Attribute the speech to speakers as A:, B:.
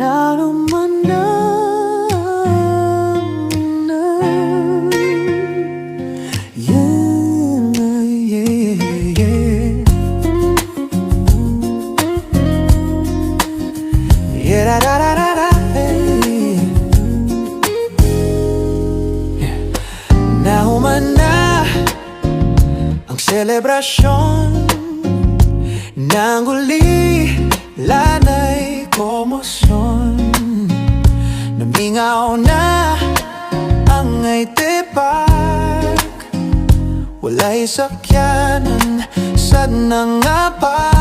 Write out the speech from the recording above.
A: naman na Nahuman na ang selebrasyon ng ulilanay komosyon. Namingaw na ang itibag, wala'y sakyanan, sad na nga ba?